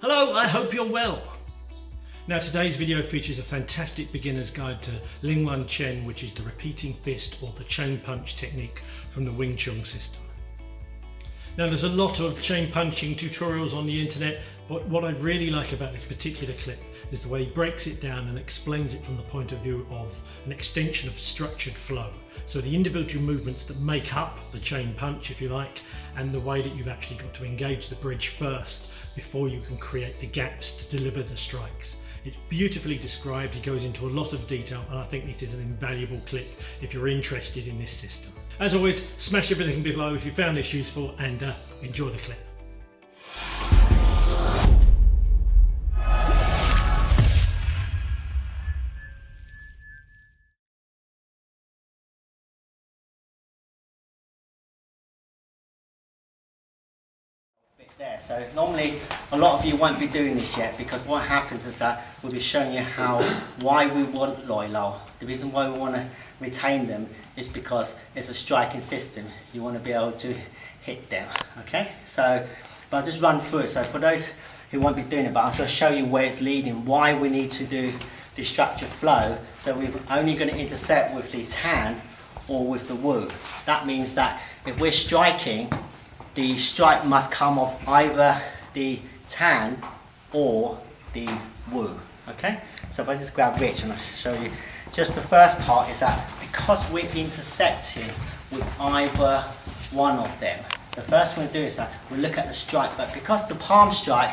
Hello, I hope you're well. Now today's video features a fantastic beginner's guide to Chun, which is the repeating fist or the chain punch technique from the Wing Chun system. Now there's a lot of chain punching tutorials on the internet, but what I really like about this particular clip is the way he breaks it down and explains it from the point of view of an extension of structured flow. So the individual movements that make up the chain punch, if you like, and the way that you've actually got to engage the bridge first before you can create the gaps to deliver the strikes. It's beautifully described, he goes into a lot of detail, and I think this is an invaluable clip if you're interested in this system. As always, smash everything below if you found this useful, and enjoy the clip. There. So normally a lot of you won't be doing this yet, because what happens is that we'll be showing you why we want Loi Lao. The reason why we want to retain them is because it's a striking system. You want to be able to hit them. Okay, so but I'll just run through it. So for those who won't be doing it, but I'm going to show you where it's leading, why we need to do the structured flow. So we're only going to intercept with the tan or with the wu. That means that if we're striking, the strike must come off either the tan or the wu. Okay, so if I just grab Rich and I'll show you. Just the first part is that because we're intersecting with either one of them, the first thing we do is that we look at the strike, but because the palm strike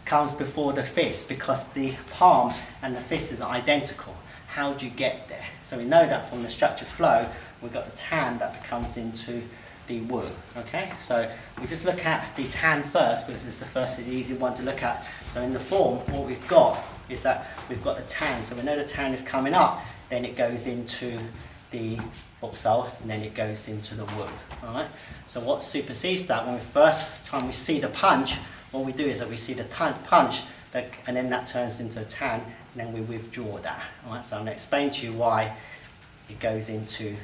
comes before the fist, because the palm and the fist are identical, how do you get there? So we know that from the structured flow, we've got the tan that comes into the wu. Okay, so we just look at the tan first because it's the first easy one to look at. So in the form, what we've got is that we've got the tan. So we know the tan is coming up, then it goes into the foot sole, and then it goes into the wu. All right. So what supersedes that, when we first time we see the punch, what we do is that we see the punch, and then that turns into a tan, and then we withdraw that. All right. So I'm going to explain to you why it goes into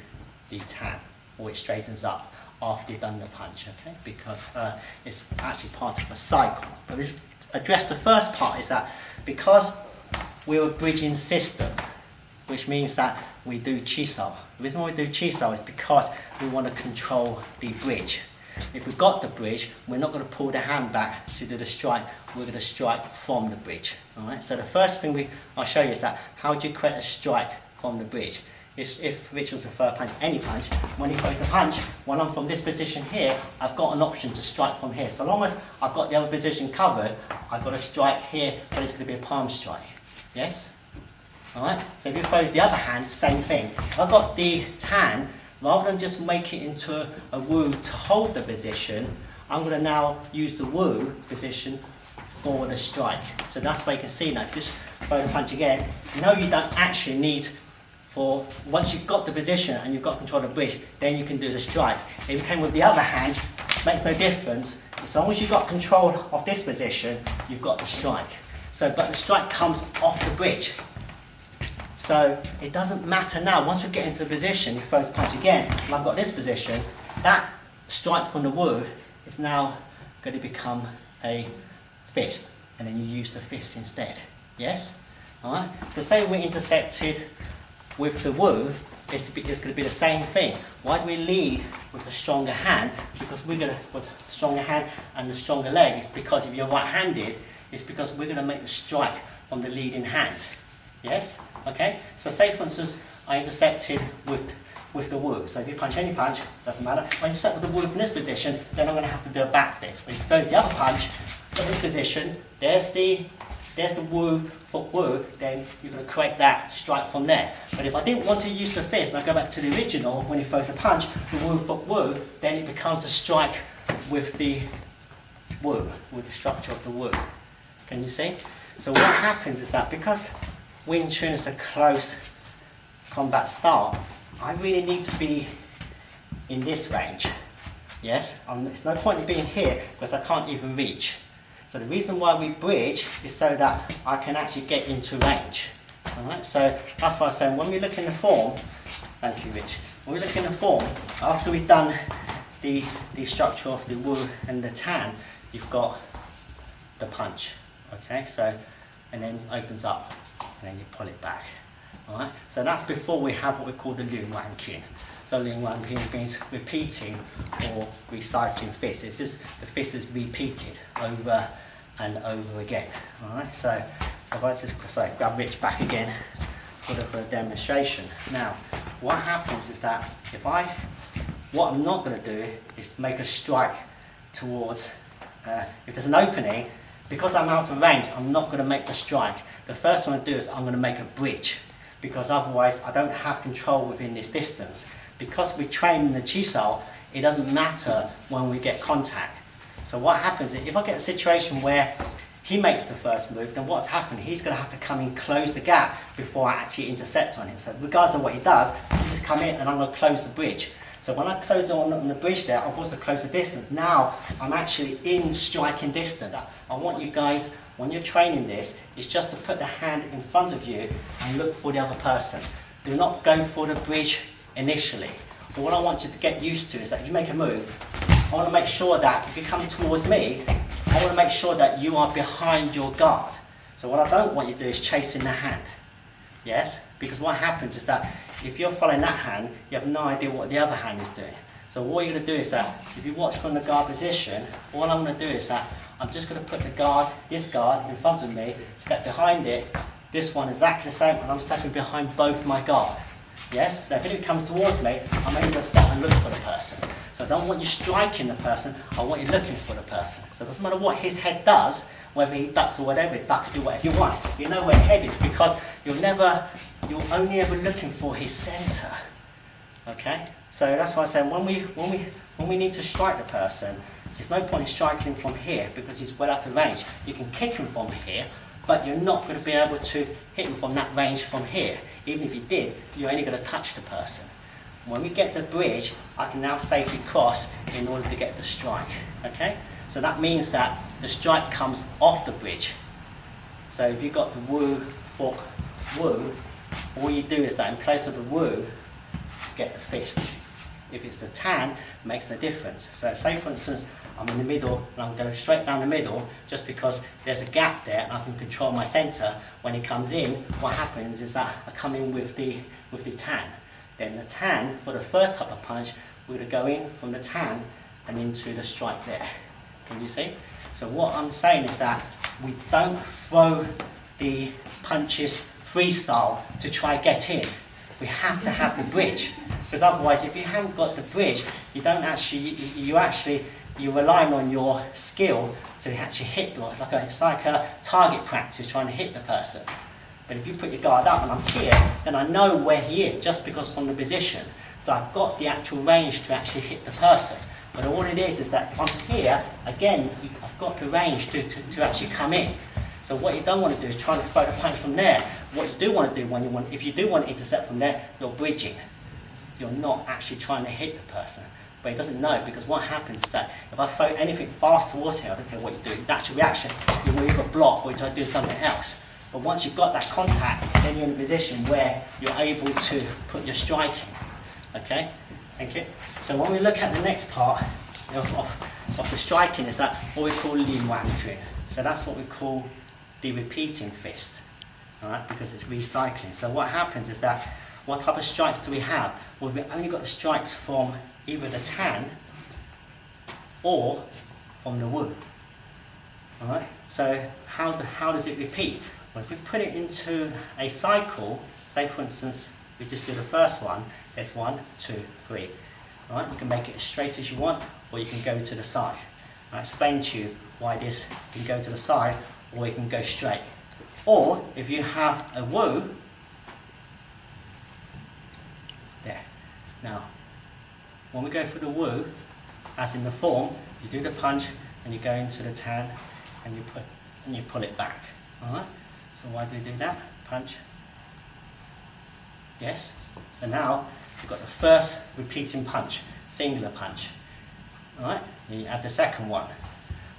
the tan, or it straightens up after you've done the punch, okay? Because it's actually part of a cycle. But let's address the first part, is that because we're a bridging system, which means that we do chisao. The reason why we do chisao is because we want to control the bridge. If we've got the bridge, we're not going to pull the hand back to do the strike, we're going to strike from the bridge. All right? So the first thing I'll show you is that how do you create a strike from the bridge? If Rich was a third punch, any punch, when he throws the punch, when I'm from this position here, I've got an option to strike from here. So long as I've got the other position covered, I've got to strike here, but it's going to be a palm strike. Yes? Alright? So if he throws the other hand, same thing. If I've got the tan, rather than just make it into a wu to hold the position, I'm going to now use the wu position for the strike. So that's why you can see now, if you just throw the punch again, you know you don't actually need once you've got the position and you've got control of the bridge, then you can do the strike. If you came with the other hand, makes no difference. As long as you've got control of this position, you've got the strike. So, but the strike comes off the bridge. So it doesn't matter now. Once we get into the position, you throw the punch again, and I've got this position, that strike from the wu is now going to become a fist, and then you use the fist instead. Yes? Alright? So say we intersected with the wu, it's going to be the same thing. Why do we lead with the stronger hand? Because we're going to, with the stronger hand and the stronger leg, is because if you're right-handed, it's because we're going to make the strike from the leading hand. Yes? Okay? So say for instance, I intercepted with the wu. So if you punch any punch, doesn't matter. When you set with the wu from this position, then I'm going to have to do a back fist. When you throw the other punch, from this position, there's the wu, foot wu, then you're going to create that strike from there. But if I didn't want to use the fist, and I go back to the original, when he throws a punch, the wu, foot wu, then it becomes a strike with the wu, with the structure of the wu. Can you see? So what happens is that because Wing Chun is a close combat style, I really need to be in this range. Yes? There's no point in being here because I can't even reach. So the reason why we bridge is so that I can actually get into range. Alright, so that's why I'm saying when we look in the form, thank you Rich, when we look in the form, after we've done the structure of the wu and the tan, you've got the punch. Okay, so, and then opens up, and then you pull it back. Alright, so that's before we have what we call the Lin Wan Kuen. So Lin Wan Kuen means repeating or recycling fist. It's just the fist is repeated over and over again. Alright, so if I just grab Rich back again for a demonstration. Now, what happens is that what I'm not going to do is make a strike towards, if there's an opening, because I'm out of range, I'm not going to make the strike. The first thing I'm going to do is I'm going to make a bridge, because otherwise I don't have control within this distance. Because we train in the Chisao, it doesn't matter when we get contact. So what happens is, if I get a situation where he makes the first move, then what's happened, he's going to have to come in, close the gap before I actually intercept on him. So regardless of what he does, he just come in and I'm going to close the bridge. So when I close on the bridge there, I've also closed the distance. Now I'm actually in striking distance. I want you guys, when you're training this, is just to put the hand in front of you and look for the other person. Do not go for the bridge initially. But what I want you to get used to is that if you make a move, I want to make sure that if you're coming towards me, I want to make sure that you are behind your guard. So what I don't want you to do is chasing the hand. Yes? Because what happens is that if you're following that hand, you have no idea what the other hand is doing. So what you're going to do is that if you watch from the guard position, all I'm going to do is that I'm just going to put the guard, this guard in front of me, step behind it, this one exactly the same, and I'm stepping behind both my guard. Yes? So if it comes towards me, I'm only going to stop and look for the person. So I don't want you striking the person, I want you looking for the person. So it doesn't matter what his head does, whether he ducks or whatever, he ducks, do whatever you want. You know where head is, because you're only ever looking for his centre. Okay? So that's why I say when we need to strike the person, there's no point in striking him from here because he's well out of range. You can kick him from here, but you're not going to be able to hit him from that range from here. Even if you did, you're only going to touch the person. When we get the bridge, I can now safely cross in order to get the strike. Okay? So that means that the strike comes off the bridge. So if you've got the Wu, fork, Wu, all you do is that in place of the Wu, get the fist. If it's the Tan, it makes a difference. So say for instance, I'm in the middle and I'm going straight down the middle just because there's a gap there and I can control my centre. When he comes in, what happens is that I come in with the Tan. Then the Tan, for the third type of punch, we're going to go in from the Tan and into the strike there. Can you see? So what I'm saying is that we don't throw the punches freestyle to try get in. We have to have the bridge, because otherwise if you haven't got the bridge, you don't actually, you're relying on your skill to actually hit them. It's like a target practice trying to hit the person. But if you put your guard up and I'm here, then I know where he is just because from the position. So I've got the actual range to actually hit the person. But all it is that if I'm here, again, I've got the range to actually come in. So what you don't want to do is try to throw the punch from there. What you do want to do if you do want to intercept from there, you're bridging. You're not actually trying to hit the person. But he doesn't know, because what happens is that if I throw anything fast towards him, I don't care what you do, natural reaction, you will either block or you try to do something else. But once you've got that contact, then you're in a position where you're able to put your strike in. Okay? Thank you. So when we look at the next part of the striking is that what we call Lin Wan Kuen. So that's what we call the repeating fist. Alright, because it's recycling. So what happens is that, what type of strikes do we have? Well, we've only got the strikes from either the Tan or from the Wu. Alright, so how does it repeat? Well, if we put it into a cycle, say for instance, we just do the first one, there's 1, 2, 3. Alright, you can make it as straight as you want, or you can go to the side. I'll explain to you why this can go to the side, or you can go straight. Or, if you have a Wu, there. Now, when we go for the Wu, as in the form, you do the punch, and you go into the Tan, and you pull it back. Alright? So why do we do that? Punch. Yes? So now, you've got the first repeating punch, singular punch. Alright? Then you add the second one.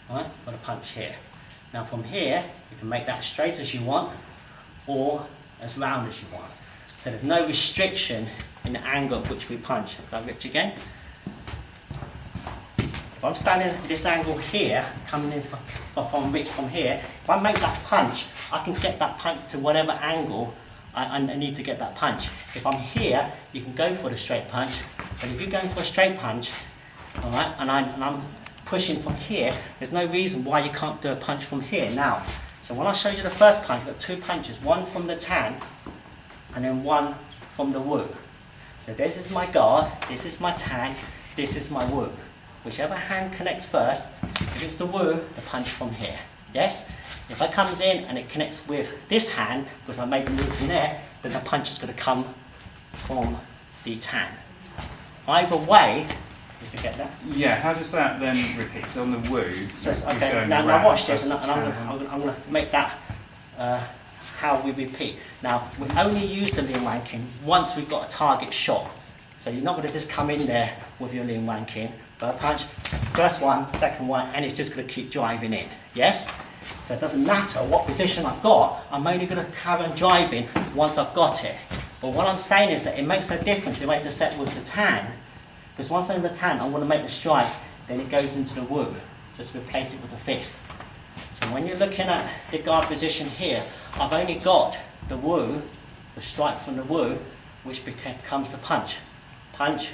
Alright? Got a punch here. Now from here, you can make that as straight as you want, or as round as you want. So there's no restriction in the angle at which we punch. If I rip again. If I'm standing at this angle here, coming in from here, if I make that punch, I can get that punch to whatever angle I need to get that punch. If I'm here, you can go for the straight punch, but if you're going for a straight punch, all right, and I'm pushing from here, there's no reason why you can't do a punch from here now. So when I showed you the first punch, we've got two punches, one from the tan, and then one from the wu. So this is my guard, this is my tan, this is my wu. Whichever hand connects first, if it's the wu, the punch from here. Yes? If it comes in and it connects with this hand, because I made the move from there, then the punch is going to come from the tan. Either way, if you get that. Yeah, how does that then repeat? So on the wu, So, okay, now watch this, and I'm going to make that how we repeat. Now, we only use the Lin Wan Kin once we've got a target shot. So you're not going to just come in there with your Lin Wan Kin, but a punch, first one, second one, and it's just going to keep driving in. Yes? So it doesn't matter what position I've got, I'm only going to carry on driving once I've got it. But what I'm saying is that it makes no difference if I intercept with the tan, because once I'm in the tan, I want to make the strike, then it goes into the wu. Just replace it with the fist. So when you're looking at the guard position here, I've only got the wu, the strike from the wu, which becomes the punch. Punch,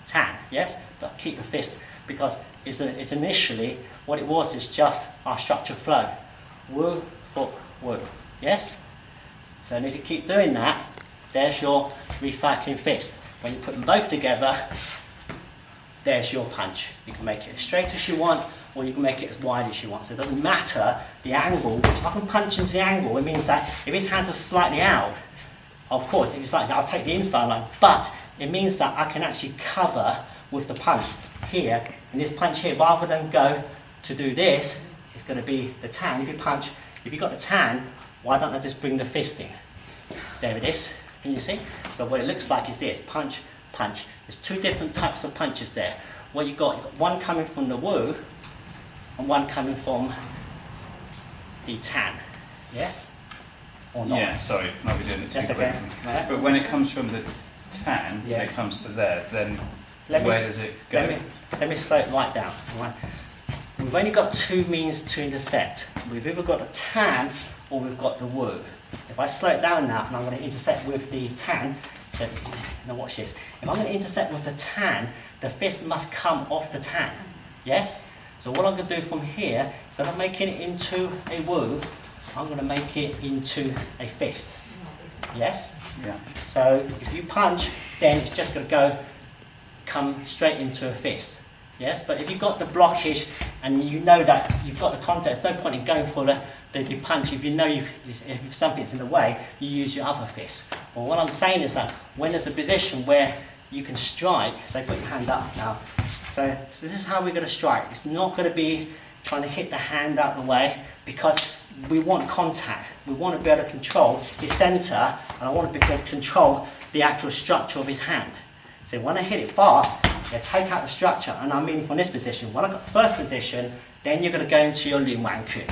tan, yes? But keep the fist, because it's initially, what it was is just our structure flow. Wu, foot, wu, yes? So if you keep doing that, there's your recycling fist. When you put them both together, there's your punch. You can make it as straight as you want, or you can make it as wide as you want. So it doesn't matter the angle, which I can punch into the angle. It means that if his hands are slightly out, of course, if it's like I'll take the inside line, but it means that I can actually cover with the punch here, and this punch here, rather than go to do this, it's going to be the tan. If you punch, if you've got the tan, why don't I just bring the fist in? There it is. Can you see? So what it looks like is this, punch, punch. There's two different types of punches there. What you've got one coming from the wu, and one coming from the tan. Yes? Or not? Yeah, sorry, might be doing it too That's quickly. okay. Right. But when it comes from the tan, Yes. it comes to there, then Let me where s- does it go? Let me slow it right down. All right? We've only got two means to intercept. We've either got the tan or we've got the wu. If I slow it down now and I'm going to intercept with the tan, so, now watch this. If I'm going to intercept with the tan, the fist must come off the tan. Yes? So what I'm going to do from here, instead of making it into a wu, I'm going to make it into a fist. Yes? Yeah. So if you punch, then it's just going to come straight into a fist. Yes, but if you've got the blockage and you know that you've got the contact, there's no point in going for the punch. If you know if something's in the way, you use your other fist. Well, what I'm saying is that when there's a position where you can strike, so put your hand up now. So this is how we're going to strike. It's not going to be trying to hit the hand out of the way, because we want contact. We want to be able to control his centre, and I want to be able to control the actual structure of his hand. So when I hit it fast, you take out the structure, and I mean from this position. When I got the first position, then you're going to go into your Lin Wan Kun.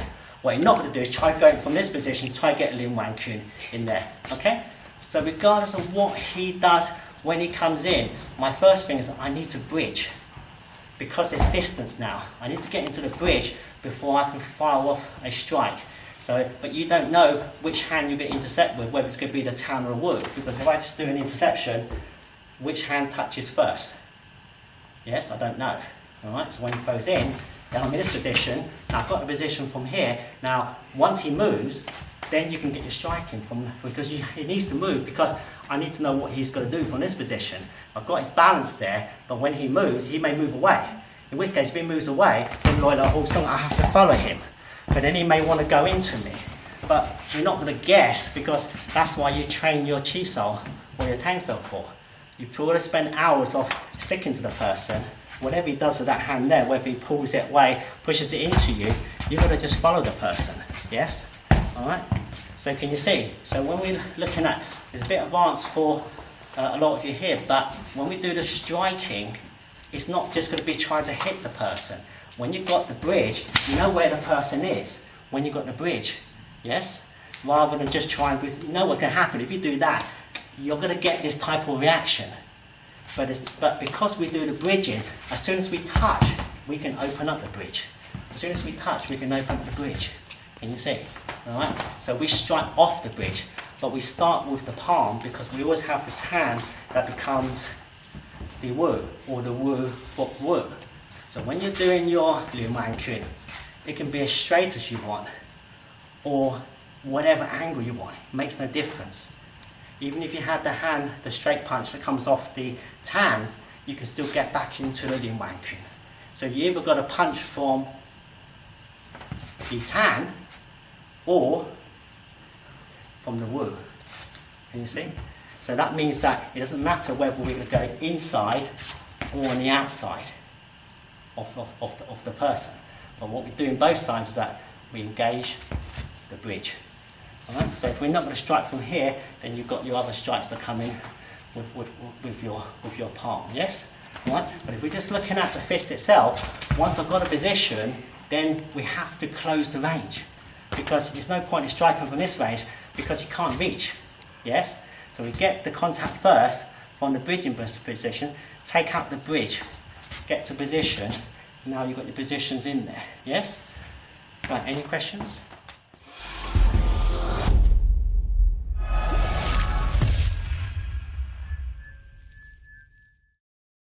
What you're not going to do is try going from this position, try get a Lin Wan Kun in there. Okay? So regardless of what he does when he comes in, my first thing is that I need to bridge. Because there's distance now, I need to get into the bridge before I can fire off a strike. So, but you don't know which hand you're going to intercept with, whether it's going to be the tan or the wu. Because if I just do an interception, which hand touches first? Yes, I don't know. Alright, so when he throws in, then I'm in this position. Now I've got the position from here. Now, once he moves, then you can get your striking from, because he needs to move, because I need to know what he's going to do from this position. I've got his balance there, but when he moves, he may move away. In which case, if he moves away, then like the whole song, I have to follow him. But then he may want to go into me. But you're not going to guess, because that's why you train your chi so or your tang so for. You've got to spend hours of sticking to the person. Whatever he does with that hand there, whether he pulls it away, pushes it into you, you've got to just follow the person. Yes? Alright? So can you see? So when we're looking at, it's a bit advanced for a lot of you here, but when we do the striking, it's not just going to be trying to hit the person. When you've got the bridge, you know where the person is when you've got the bridge. Yes? Rather than just trying, you know what's going to happen. If you do that, you're going to get this type of reaction. But because we do the bridging, as soon as we touch, we can open up the bridge. As soon as we touch, we can open up the bridge. Can you see? Alright? So we strike off the bridge, but we start with the palm because we always have the tan that becomes the wu, or the wu for wu. So when you're doing your Liu Man Kuen, it can be as straight as you want, or whatever angle you want. It makes no difference. Even if you had the hand, the straight punch that comes off the tan, you can still get back into the Liu Man Kuen. So you either got to punch from the tan or from the wu. Can you see? So that means that it doesn't matter whether we're going to go inside or on the outside of the person. But what we do in both sides is that we engage the bridge. Alright? So if we're not going to strike from here, then you've got your other strikes that come in with your palm. Yes? Right? But if we're just looking at the fist itself, once I've got a position, then we have to close the range. Because there's no point in striking from this range because you can't reach. Yes? So we get the contact first from the bridging position, take out the bridge, get to position, now you've got your positions in there. Yes? Right, any questions?